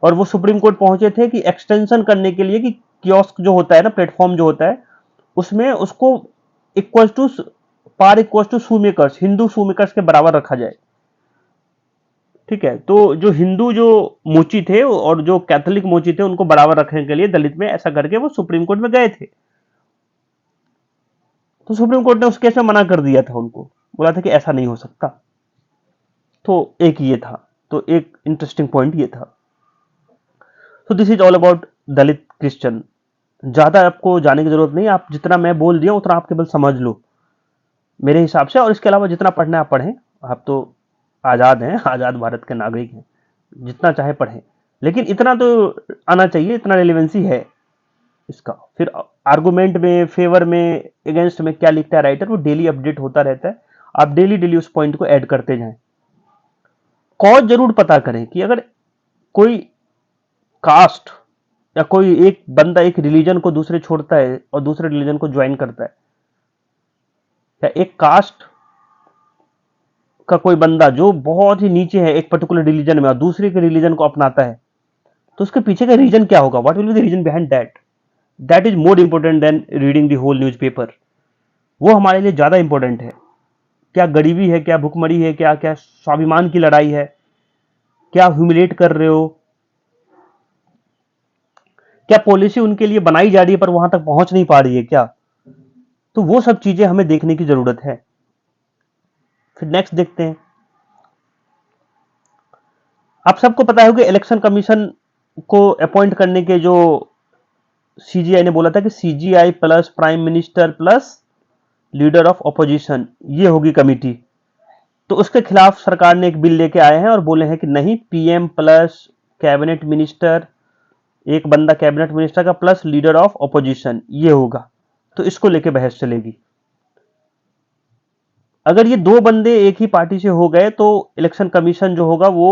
और वो सुप्रीम कोर्ट पहुंचे थे कि एक्सटेंशन करने के लिए कि कियोस्क जो होता है ना, प्लेटफॉर्म जो होता है, उसमें उसको इक्वल टू पार equal to shoemakers, Hindu shoemakers के बराबर रखा जाए। ठीक है, तो जो हिंदू जो मोची थे और जो कैथोलिक मोची थे उनको बराबर रखने के लिए दलित में ऐसा करके वो सुप्रीम कोर्ट में गए थे। तो सुप्रीम कोर्ट ने उस केस में मना कर दिया था, उनको बोला था कि ऐसा नहीं हो सकता। तो एक ये था, तो एक इंटरेस्टिंग पॉइंट ये था। तो this is all about Dalit Christian. ज्यादा आपको जाने की जरूरत नहीं, आप जितना मैं बोल दिया उतना आप केवल समझ लो मेरे हिसाब से। और इसके अलावा जितना पढ़ना है आप पढ़ें, आप तो आजाद हैं, आजाद भारत के नागरिक हैं, जितना चाहे पढ़ें, लेकिन इतना तो आना चाहिए, इतना रेलिवेंसी है इसका। फिर आर्गुमेंट में, फेवर में, अगेंस्ट में क्या लिखता है राइटर, वो डेली अपडेट होता रहता है। आप डेली डेली उस पॉइंट को ऐड करते जाएं। कॉज जरूर पता करें कि अगर कोई कास्ट या कोई एक बंदा एक रिलीजन को दूसरे छोड़ता है और दूसरे रिलीजन को ज्वाइन करता है, या एक कास्ट का कोई बंदा जो बहुत ही नीचे है एक पर्टिकुलर रिलीजन में और दूसरे के रिलीजन को अपनाता है, तो उसके पीछे का रीजन क्या होगा, what will be the reason behind that. That is more important than reading the whole newspaper. वो हमारे लिए ज्यादा इंपॉर्टेंट है। क्या गरीबी है, क्या भुखमरी है, क्या क्या स्वाभिमान की लड़ाई है, क्या ह्यूमिलेट कर रहे हो, क्या पॉलिसी उनके लिए बनाई जा रही है पर वहां तक पहुंच नहीं पा रही है क्या। तो वो सब चीजें हमें देखने की जरूरत है। फिर नेक्स्ट देखते हैं। आप सबको पता है कि इलेक्शन कमीशन को अपॉइंट करने के जो सीजीआई ने बोला था कि CGI plus prime minister plus leader of opposition, ये होगी कमिटी। तो उसके खिलाफ सरकार ने एक बिल लेके आए हैं और बोले हैं कि नहीं, पीएम प्लस कैबिनेट मिनिस्टर, एक बंदा कैबिनेट मिनिस्टर का प्लस लीडर ऑफ ऑपोजिशन, ये होगा। तो इसको लेके बहस चलेगी। अगर ये दो बंदे एक ही पार्टी से हो गए तो इलेक्शन कमीशन जो होगा वो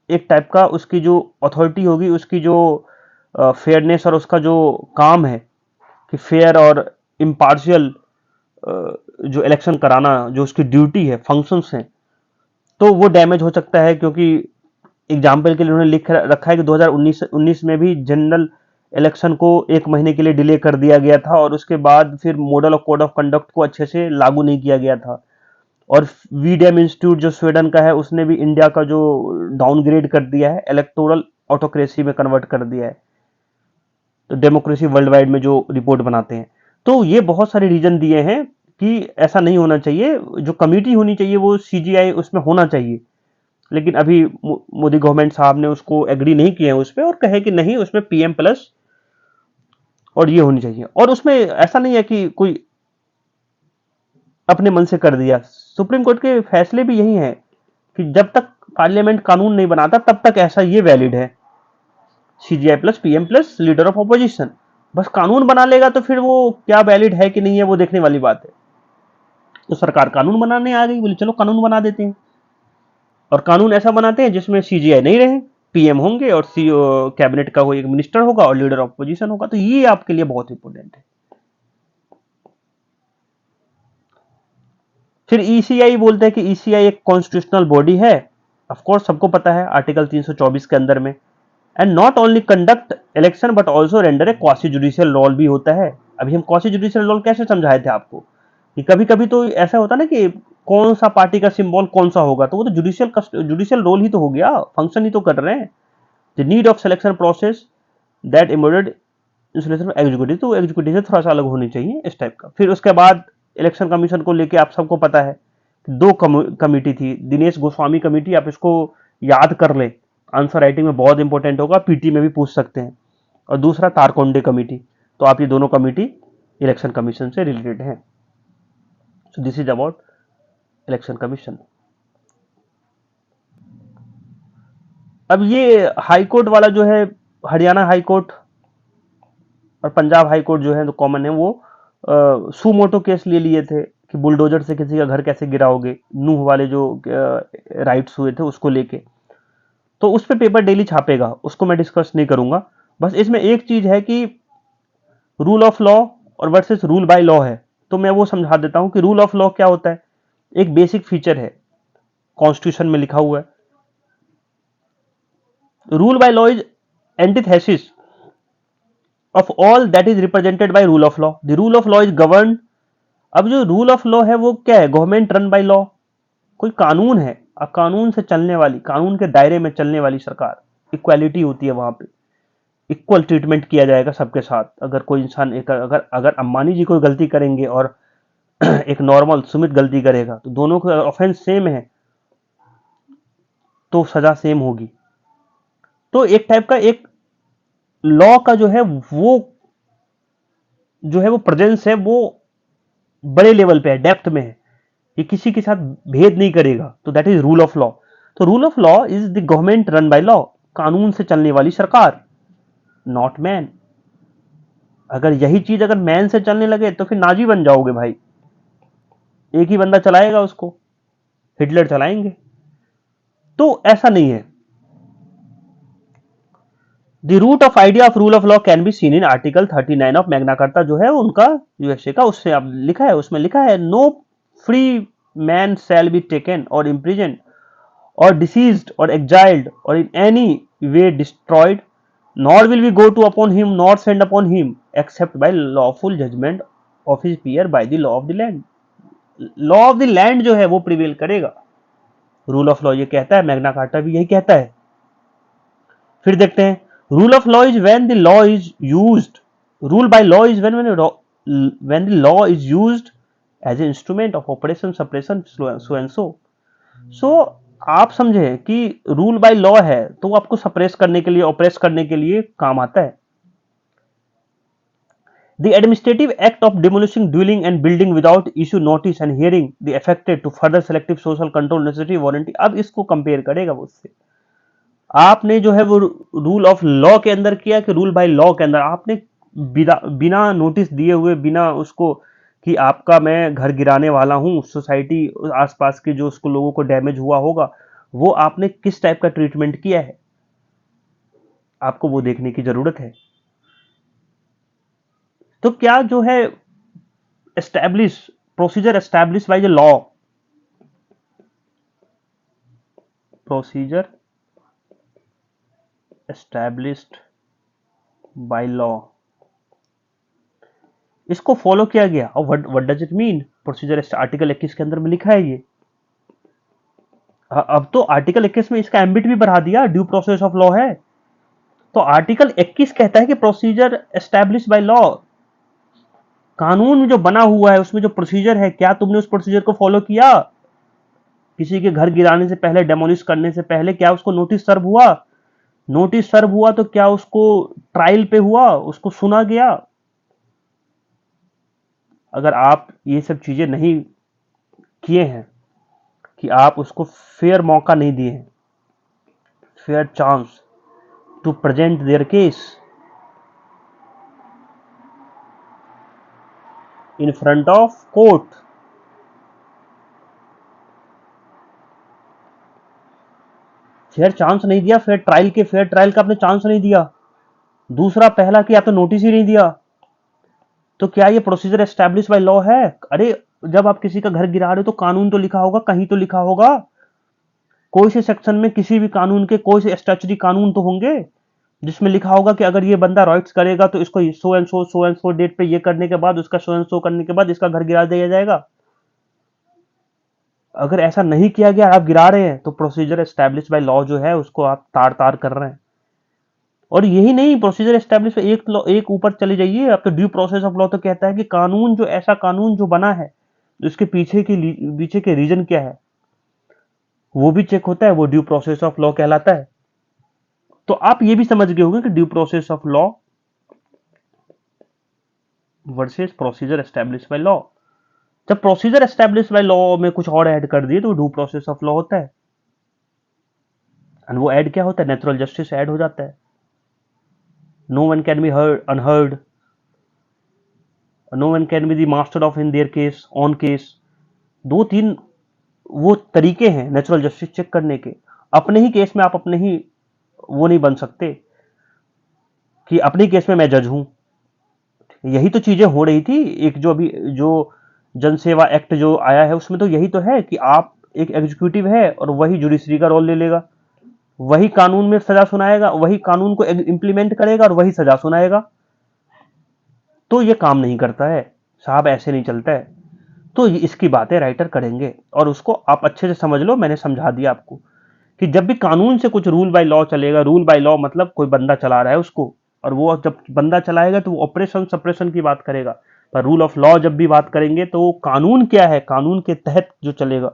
एक टाइप का, उसकी जो अथॉरिटी होगी, उसकी जो फेयरनेस और उसका जो काम है कि फेयर और इम्पार्शियल जो इलेक्शन कराना, जो उसकी ड्यूटी है, फंक्शंस हैं, तो वो डैमेज हो सकता है। क्योंकि एग्जाम्पल के लिए उन्होंने लिख रखा है कि 2019 में भी जनरल इलेक्शन को एक महीने के लिए डिले कर दिया गया था और उसके बाद फिर model of code of conduct को अच्छे से लागू नहीं किया गया था। और वीडीएम इंस्टीट्यूट जो स्वीडन का है, उसने भी इंडिया का जो डाउनग्रेड कर दिया है, इलेक्टोरल ऑटोक्रेसी में कन्वर्ट कर दिया है, तो डेमोक्रेसी वर्ल्ड वाइड में जो रिपोर्ट बनाते हैं। तो ये बहुत सारे रीजन दिए हैं कि ऐसा नहीं होना चाहिए। जो कमेटी होनी चाहिए वो सीजीआई उसमें होना चाहिए, लेकिन अभी मोदी गवर्नमेंट साहब ने उसको एग्री नहीं किए हैं उस पर और कहे कि नहीं, उसमें पीएम प्लस और ये होनी चाहिए। और उसमें ऐसा नहीं है कि कोई अपने मन से कर दिया। सुप्रीम कोर्ट के फैसले भी यही है कि जब तक पार्लियामेंट कानून नहीं बनाता तब तक ऐसा ये वैलिड है, CGI plus PM plus leader of opposition. बस कानून बना लेगा तो फिर वो क्या वैलिड है कि नहीं है वो देखने वाली बात है। तो सरकार कानून बनाने आ गई, बोले चलो कानून बना देते हैं, और कानून ऐसा बनाते हैं जिसमें सीजीआई नहीं रहे, पीएम होंगे और कैबिनेट का कोई एक मिनिस्टर होगा और लीडर ऑफ ऑपोजिशन होगा। तो ये आपके लिए बहुत इंपॉर्टेंट है। फिर ईसीआई बोलते हैं कि ईसीआई एक कॉन्स्टिट्यूशनल बॉडी है, ऑफ कोर्स सबको पता है आर्टिकल 324 के अंदर में, and not only conduct election but also render a quasi judicial role भी होता है। अभी हम क्वासी जुडिशियल रोल कैसे समझाए थे आपको कि कभी कभी तो ऐसा होता ना कि कौन सा पार्टी का सिंबल कौन सा होगा, तो वो तो जुडिशियल रोल ही तो हो गया, फंक्शन ही तो कर रहे हैं। The need of selection process that embodied installation executive, तो एग्जीक्यूटिव से थोड़ा सा अलग होनी चाहिए इस टाइप का। फिर उसके बाद इलेक्शन कमीशन को लेके आप सबको पता है दो कमिटी थी, दिनेश गोस्वामी कमेटी, आप इसको याद कर ले, आंसर राइटिंग में बहुत इंपॉर्टेंट होगा, पीटी में भी पूछ सकते हैं। और दूसरा तारकोंडे कमेटी, तो आप ये दोनों कमेटी इलेक्शन कमीशन से रिलेटेड हैं। So this is about election commission. अब ये हाई कोर्ट वाला जो है, हरियाणा हाई कोर्ट और पंजाब हाई कोर्ट जो है तो कॉमन है, वो सुमोटो केस ले लिए थे कि बुलडोजर से किसी का घर कैसे गिराओगे, नूह वाले जो राइट्स हुए थे उसको लेके। तो उस पे पेपर डेली छापेगा, उसको मैं डिस्कस नहीं करूंगा। बस इसमें एक चीज है कि रूल ऑफ लॉ और वर्सेस रूल बाय लॉ है, तो मैं वो समझा देता हूं कि रूल ऑफ लॉ क्या होता है। एक बेसिक फीचर है, कॉन्स्टिट्यूशन में लिखा हुआ है, rule by law is antithesis of all that is represented by rule of law. The rule of law is governed। अब जो रूल ऑफ लॉ है वो क्या है, गवर्नमेंट रन बाय लॉ, कोई कानून है, अब कानून से चलने वाली, कानून के दायरे में चलने वाली सरकार, इक्वालिटी होती है वहां पे, इक्वल ट्रीटमेंट किया जाएगा सबके साथ। अगर कोई इंसान एक अगर अगर अंबानी जी कोई गलती करेंगे और एक नॉर्मल सुमित गलती करेगा, तो दोनों का ऑफेंस सेम है तो सजा सेम होगी। तो एक टाइप का एक लॉ का जो है वो प्रेजेंस है, वो बड़े लेवल पे है, डेप्थ में है, ये किसी के साथ भेद नहीं करेगा, तो that is rule of law. तो rule of law is the government run by law, कानून से चलने वाली सरकार, नॉट मैन। अगर यही चीज अगर मैन से चलने लगे तो फिर नाजी बन जाओगे भाई, एक ही बंदा चलाएगा उसको, हिटलर चलाएंगे। तो ऐसा नहीं है। The root of idea of rule of law can be seen in article 39 of Magna Carta, जो है उनका यूएसए का, उससे अब लिखा है, उसमें लिखा है no free man shall be taken और imprison or deceased or exiled or in any way destroyed, nor will we go to upon him nor send upon him except by lawful judgment of his peer by the law of the land। Law of the land जो है वो prevail करेगा, rule of law ये कहता है, Magna carta भी यही कहता है। फिर देखते हैं, rule of law is when the law is used, rule by law is when the law is used as a instrument of oppression suppression so and so आप समझे कि रूल बाय लॉ है तो वो आपको सप्रेस करने के लिए, ऑपरेस करने के लिए काम आता है। The administrative act of demolishing dwelling and building without issue notice and hearing the affected to further selective social control necessary warranty, अब इसको कंपेयर करेगा वो उससे। आपने जो है वो रूल ऑफ लॉ के अंदर किया कि रूल बाय लॉ के अंदर आपने बिना नोटिस दिए हुए, बिना उसको कि आपका मैं घर गिराने वाला हूं, सोसाइटी आसपास के जो उसको लोगों को डैमेज हुआ होगा, वो आपने किस टाइप का ट्रीटमेंट किया है, आपको वो देखने की जरूरत है। तो क्या जो है establish procedure establish by the law, procedure established by law, इसको फॉलो किया गया। और what does it mean, procedure article 21 के अंदर में लिखा है ये। अब तो आर्टिकल 21 में इसका एम्बिट भी बढ़ा दिया, ड्यू प्रोसेस ऑफ लॉ है। तो आर्टिकल 21 कहता है कि प्रोसीजर एस्टैब्लिश बाय लॉ, कानून जो बना हुआ है उसमें जो प्रोसीजर है, क्या तुमने उस प्रोसीजर को फॉलो किया, किसी के घर गिराने से पहले, डेमोलिश करने से पहले क्या उसको नोटिस सर्व हुआ, नोटिस सर्व हुआ तो क्या उसको ट्रायल पे हुआ, उसको सुना गया। अगर आप ये सब चीजें नहीं किए हैं, कि आप उसको फेयर मौका नहीं दिए हैं, fair chance to present their case in front of court, fair chance नहीं दिया, फेयर ट्रायल का आपने चांस नहीं दिया। दूसरा, पहला कि आपने नोटिस ही नहीं दिया, तो क्या ये प्रोसीजर एस्टैब्लिश बाय लॉ है? अरे जब आप किसी का घर गिरा रहे हो तो कानून तो लिखा होगा, कहीं तो लिखा होगा, कोई से सेक्शन में किसी भी कानून के कोई से स्टैट्यूटरी कानून तो होंगे। जिसमें लिखा होगा कि अगर ये बंदा राइट्स करेगा तो इसको सो एंड सो डेट पे ये करने के बाद, उसका सो एंड सो करने के बाद इसका घर गिरा दिया जाएगा। अगर ऐसा नहीं किया गया, आप गिरा रहे हैं, तो प्रोसीजर एस्टैब्लिश बाय लॉ जो है उसको आप तार तार कर रहे हैं। और यही नहीं, प्रोसीजर एस्टैब्लिश एक ऊपर चले जाइए, अब तो ड्यू प्रोसेस ऑफ लॉ तो कहता है कि कानून जो ऐसा कानून जो बना है, उसके पीछे के रीजन क्या है वो भी चेक होता है, वो ड्यू प्रोसेस ऑफ लॉ कहलाता है। तो आप ये भी समझ गए होंगे कि due process of law versus procedure establish by law. जब प्रोसीजर एस्टैब्लिश बाय लॉ में कुछ और ऐड कर दिए तो ड्यू प्रोसेस ऑफ लॉ होता है। एंड वो ऐड क्या होता है? नेचुरल जस्टिस ऐड हो जाता है। No one can be heard unheard, no one can be the master of in their case on case. दो तीन वो तरीके हैं नेचुरल जस्टिस चेक करने के। अपने ही केस में आप अपने ही वो नहीं बन सकते कि अपने केस में मैं जज हूं। यही तो चीजें हो रही थी। एक जो अभी जो जन सेवा एक्ट जो आया है उसमें तो यही तो है कि आप एक एग्जीक्यूटिव है और वही जुडिशरी का रोल ले लेगा, वही कानून में सजा सुनाएगा, वही कानून को इम्प्लीमेंट करेगा और वही सजा सुनाएगा। तो ये काम नहीं करता है साहब, ऐसे नहीं चलता है। तो इसकी बातें राइटर करेंगे और उसको आप अच्छे से समझ लो। मैंने समझा दिया आपको कि जब भी कानून से कुछ रूल बाय लॉ चलेगा, रूल बाय लॉ मतलब कोई बंदा चला रहा है उसको, और वो जब बंदा चलाएगा तो वो ऑपरेशन सप्रेशन की बात करेगा। पर रूल ऑफ लॉ जब भी बात करेंगे तो कानून क्या है, कानून के तहत जो चलेगा,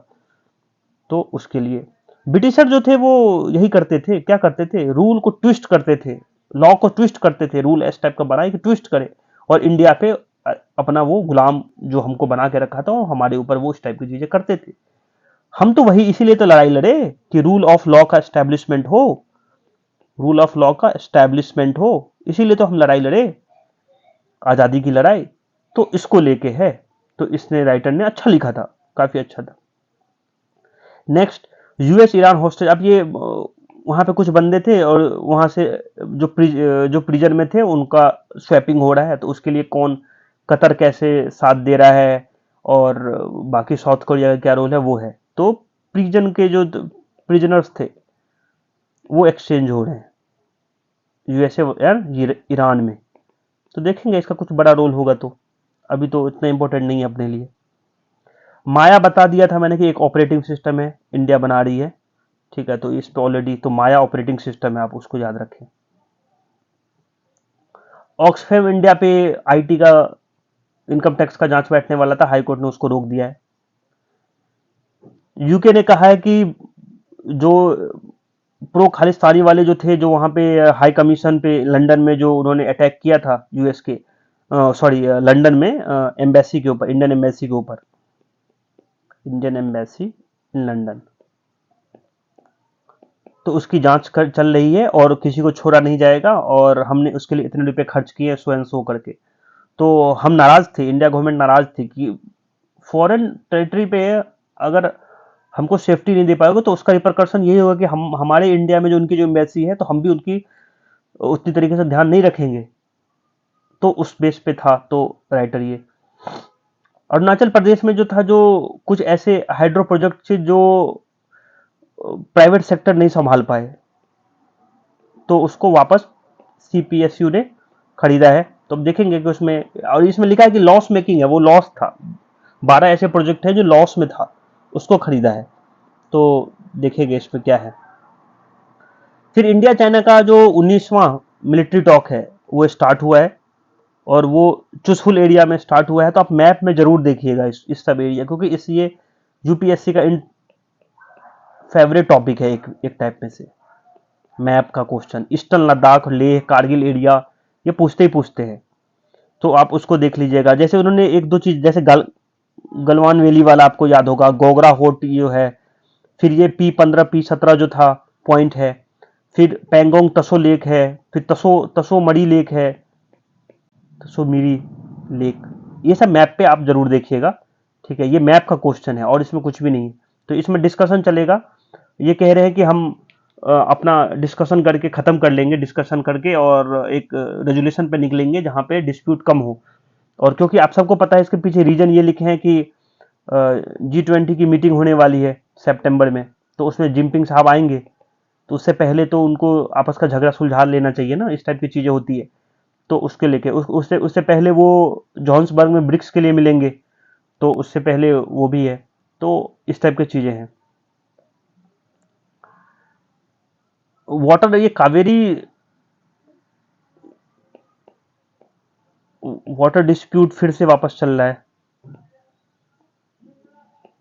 तो उसके लिए ब्रिटिशर जो थे वो यही करते थे। क्या करते थे? रूल को ट्विस्ट करते थे, लॉ को ट्विस्ट करते थे। रूल इस टाइप का बनाए कि ट्विस्ट करे, और इंडिया पे अपना वो गुलाम जो हमको बना के रखा था हमारे ऊपर वो इस टाइप की चीजें करते थे। हम तो वही इसीलिए तो लड़ाई लड़े कि रूल ऑफ लॉ का एस्टेब्लिशमेंट हो, रूल ऑफ लॉ का एस्टेब्लिशमेंट हो, इसीलिए तो हम लड़ाई लड़े, आजादी की लड़ाई। तो इसको लेके है। तो इसने राइटर ने अच्छा लिखा था, काफी अच्छा था। Next, US Iran hostage. अब ये वहां पे कुछ बंदे थे और वहां से जो प्रिजन में थे उनका स्वैपिंग हो रहा है, तो उसके लिए कौन, कतर कैसे साथ दे रहा है और बाकी साउथ कोरिया का क्या रोल है वो है। तो प्रिजन के जो प्रिजनर्स थे वो एक्सचेंज हो रहे हैं यूएसए और ईरान में। तो देखेंगे इसका कुछ बड़ा रोल होगा, तो अभी तो इतना इंपॉर्टेंट नहीं है अपने लिए। माया बता दिया था मैंने कि एक ऑपरेटिंग सिस्टम है, इंडिया बना रही है, ठीक है। तो इस पे ऑलरेडी तो माया ऑपरेटिंग सिस्टम है, आप उसको याद रखें। ऑक्सफैम इंडिया पे आईटी का इनकम टैक्स का जांच बैठने वाला था, हाई कोर्ट ने उसको रोक दिया है। यूके ने कहा है कि जो प्रो खालिस्तानी वाले जो थे, जो वहां पे हाई कमीशन पे लंदन में जो उन्होंने अटैक किया था यूएस के, सॉरी लंदन में एम्बेसी के ऊपर, इंडियन एम्बेसी के ऊपर, इंडियन एम्बेसी इन लंदन, तो उसकी जांच चल रही है और किसी को छोड़ा नहीं जाएगा, और हमने उसके लिए इतने रुपए खर्च किए सो एंड सो करके। तो हम नाराज थे, इंडिया गवर्नमेंट नाराज थी कि फॉरेन टेरिटरी पे अगर हमको सेफ्टी नहीं दे पाएगा तो उसका रिपरकशन यही होगा कि हम हमारे इंडिया में जो उनकी जो एम्बेसी है तो हम भी उनकी उतनी तरीके से ध्यान नहीं रखेंगे। तो उस बेस पे था तो राइटर ये। अरुणाचल प्रदेश में जो था, जो कुछ ऐसे हाइड्रो प्रोजेक्ट थे जो प्राइवेट सेक्टर नहीं संभाल पाए, तो उसको वापस सीपीएसयू ने खरीदा है। तो अब देखेंगे कि उसमें, और इसमें लिखा है कि लॉस मेकिंग है, वो लॉस था। 12 ऐसे प्रोजेक्ट है जो लॉस में था, उसको खरीदा है। तो देखेंगे इसमें क्या है। फिर इंडिया चाइना का जो 19वां मिलिट्री टॉक है वो स्टार्ट हुआ है, और वो चुसफुल एरिया में स्टार्ट हुआ है। तो आप मैप में जरूर देखिएगा इस सब एरिया, क्योंकि इस ये यूपीएससी का फेवरेट टॉपिक है एक टाइप में से। मैप का question, eastern Ladakh, Leh, Kargil area, ये पूछते ही पूछते हैं। तो आप उसको देख लीजिएगा। जैसे उन्होंने एक दो चीज, जैसे गलवान वैली वाला आपको याद होगा, गोगरा होट जो है, फिर ये P15 P17 जो था पॉइंट है, फिर पेंगोंग तसो लेक है, फिर तसो तसो मड़ी लेक है, तसो मिरी लेक। ये सब मैप पे आप जरूर देखिएगा, ठीक है। ये मैप का क्वेश्चन है और इसमें कुछ भी नहीं है। तो इसमें डिस्कशन चलेगा। ये कह रहे हैं कि हम अपना डिस्कशन करके खत्म कर लेंगे, डिस्कशन करके और एक रेजोल्यूशन पे निकलेंगे जहां पे डिस्प्यूट कम हो। और क्योंकि आप सबको पता है इसके पीछे रीजन ये लिखे हैं कि G20 की मीटिंग होने वाली है सितंबर में, तो उसमें जिनपिंग साहब आएंगे। तो उससे पहले तो उनको आपस का झगड़ा सुलझा लेना चाहिए ना, इस टाइप की चीज़ें होती है। तो उसके लेके उससे उससे पहले वो जोहान्सबर्ग में ब्रिक्स के लिए मिलेंगे, तो उससे पहले वो भी है। तो इस टाइप की चीज़ें हैं। वाटर, ये कावेरी वाटर डिस्प्यूट फिर से वापस चल रहा है।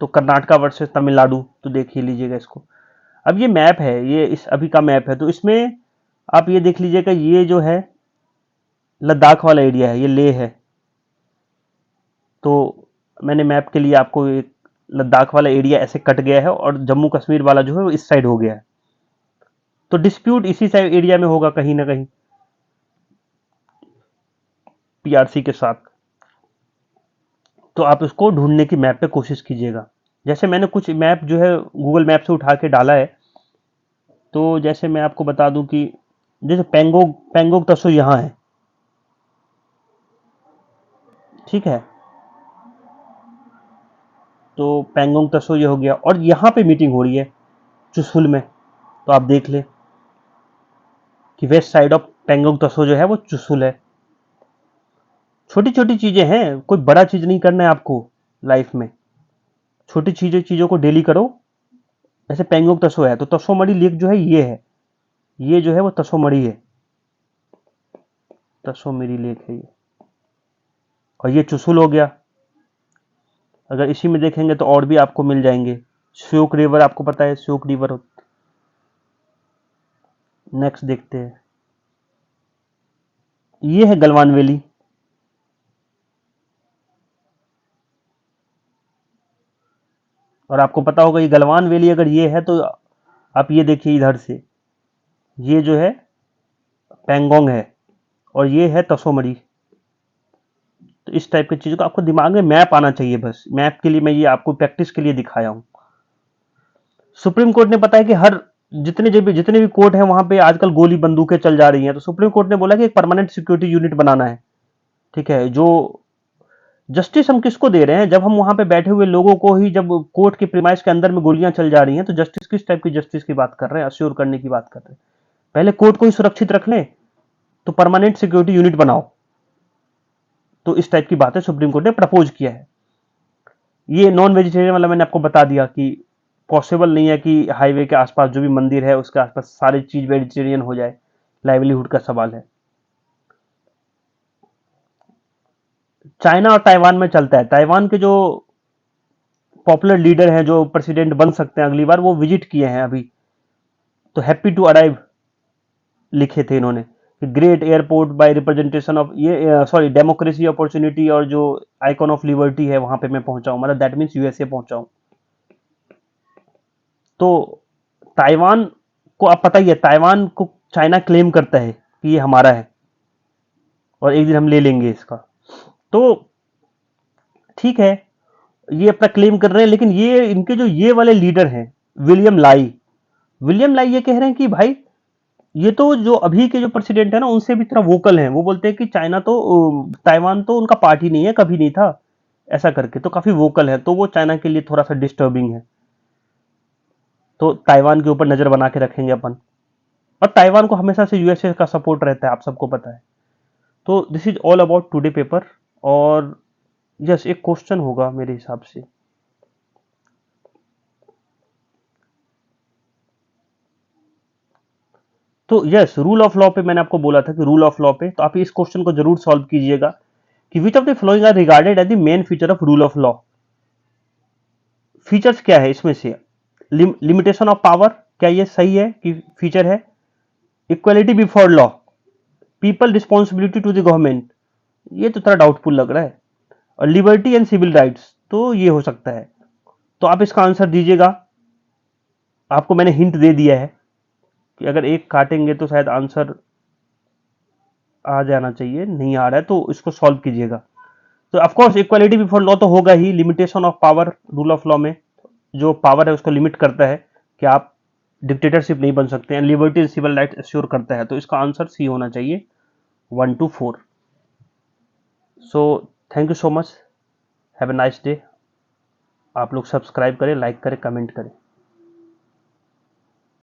तो कर्नाटका वर्सेस तमिलनाडु, तो देख ही लीजिएगा इसको। अब ये मैप है, ये इस अभी का मैप है, तो इसमें आप ये देख लीजिएगा, ये जो है लद्दाख वाला एरिया है, ये लेह है। तो मैंने मैप के लिए आपको एक लद्दाख वाला एरिया ऐसे कट गया है, और जम्मू कश्मीर वाला जो है वो इस साइड हो गया है। तो डिस्प्यूट इसी साइड एरिया में होगा कहीं ना कहीं, पीआरसी के साथ। तो आप इसको ढूंढने की मैप पे कोशिश कीजिएगा। जैसे मैंने कुछ मैप जो है गूगल मैप से उठा के डाला है, तो जैसे मैं आपको बता दूं कि जैसे पेंगोंग पेंगोंग तसो यहाँ है, ठीक है। तो पेंगोंग तसो ये हो गया, और यहाँ पे मीटिंग हो रही है चुशुल में। तो आप देख लें कि वेस्ट साइड ऑफ पेंगोंग तसो जो है वो चुशुल है। छोटी छोटी चीजें हैं, कोई बड़ा चीज नहीं करना है आपको लाइफ में। छोटी चीजों चीजों को डेली करो। जैसे पेंगोंग तसो है, तो तसोमढ़ी लेक जो है ये है, ये जो है वो तसोमढ़ी है, तसोमढ़ी लेक है ये। और ये चुशुल हो गया। अगर इसी में देखेंगे तो और भी आपको मिल जाएंगे। श्योक रिवर, आपको पता है श्योक रिवर। नेक्स्ट देखते हैं, ये है गलवान वैली। और आपको पता होगा ये गलवान वैली अगर ये है, तो आप ये देखिए इधर से, ये जो है पेंगोंग है, और ये है तसोमढ़ी। तो इस टाइप की चीज़ों को आपको दिमाग में मैप आना चाहिए, बस मैप के लिए मैं ये आपको प्रैक्टिस के लिए दिखाया हूँ। सुप्रीम कोर्ट ने पता है कि हर जितने भी कोर्ट हैं वहां पे आजकल गोली बंदूकें चल जा रही हैं, तो सुप्रीम कोर्ट ने बोला कि एक परमानेंट सिक्योरिटी यूनिट बनाना है, ठीक है। जो जस्टिस हम किसको दे रहे हैं, जब हम वहां पे बैठे हुए लोगों को ही, जब कोर्ट के प्रीमाइस के अंदर में गोलियां चल जा रही हैं, तो जस्टिस किस टाइप की जस्टिस की बात कर रहे हैं, अश्योर करने की बात कर रहे हैं। पहले कोर्ट को ही सुरक्षित रख लें, तो परमानेंट सिक्योरिटी यूनिट बनाओ। तो इस टाइप की बातें सुप्रीम कोर्ट ने प्रपोज किया है। ये नॉन वेजिटेरियन वाला मैंने आपको बता दिया कि पॉसिबल नहीं है कि हाईवे के आसपास जो भी मंदिर है उसके आसपास सारी चीज वेजिटेरियन हो जाए, लाइवलीहुड का सवाल है। चाइना और ताइवान में चलता है। ताइवान के जो पॉपुलर लीडर हैं, जो प्रेसिडेंट बन सकते हैं अगली बार, वो विजिट किए हैं अभी। तो हैप्पी टू अराइव लिखे थे इन्होंने, great airport by representation of ये सॉरी डेमोक्रेसी अपॉर्चुनिटी, और जो आइकॉन ऑफ लिबर्टी है वहां पे मैं पहुंचा हूं, मतलब दैट मीन्स यूएसए पहुंचा हूं। तो ताइवान को आप पता ही है, ताइवान को चाइना क्लेम करता है कि ये हमारा है, और एक दिन हम ले लेंगे इसका। तो ठीक है, ये अपना क्लेम कर रहे हैं, लेकिन ये इनके जो ये वाले लीडर हैं, विलियम लाई ये कह रहे हैं कि भाई, ये तो जो अभी के जो प्रेसिडेंट है ना, उनसे भी थोड़ा वोकल हैं। वो बोलते हैं कि चाइना तो ताइवान तो उनका पार्टी नहीं है, कभी नहीं था, ऐसा करके तो काफी वोकल है। तो वो चाइना के लिए थोड़ा सा डिस्टर्बिंग है। तो ताइवान के ऊपर नजर बना के रखेंगे अपन। और ताइवान को हमेशा से यूएसए का सपोर्ट रहता है, आप सबको पता है। तो this is all about today paper. और यस, एक क्वेश्चन होगा मेरे हिसाब से। तो यस, रूल ऑफ लॉ पे मैंने आपको बोला था कि रूल ऑफ लॉ पे, तो आप इस क्वेश्चन को जरूर सॉल्व कीजिएगा कि which of the following are regarded as the main feature of rule of law. Features क्या है इसमें से? लिमिटेशन ऑफ पावर, क्या ये सही है कि फीचर है? Equality before law, people responsibility to the government, ये तो थोड़ा डाउटफुल लग रहा है। और लिबर्टी एंड सिविल राइट्स, तो ये हो सकता है। तो आप इसका आंसर दीजिएगा। आपको मैंने हिंट दे दिया है कि अगर एक काटेंगे तो शायद आंसर आ जाना चाहिए, नहीं आ रहा है, तो इसको सॉल्व कीजिएगा। तो ऑफकोर्स इक्वालिटी बिफोर लॉ तो होगा ही। Limitation of power, rule of law में जो पावर है उसको लिमिट करता है कि आप डिक्टेटरशिप नहीं बन सकते हैं। Liberty and civil right assure करता है। तो इसका आंसर सी होना चाहिए, 1 to 4। So thank you so much, have a nice day. आप लोग सब्सक्राइब करें, लाइक करें, कमेंट करें।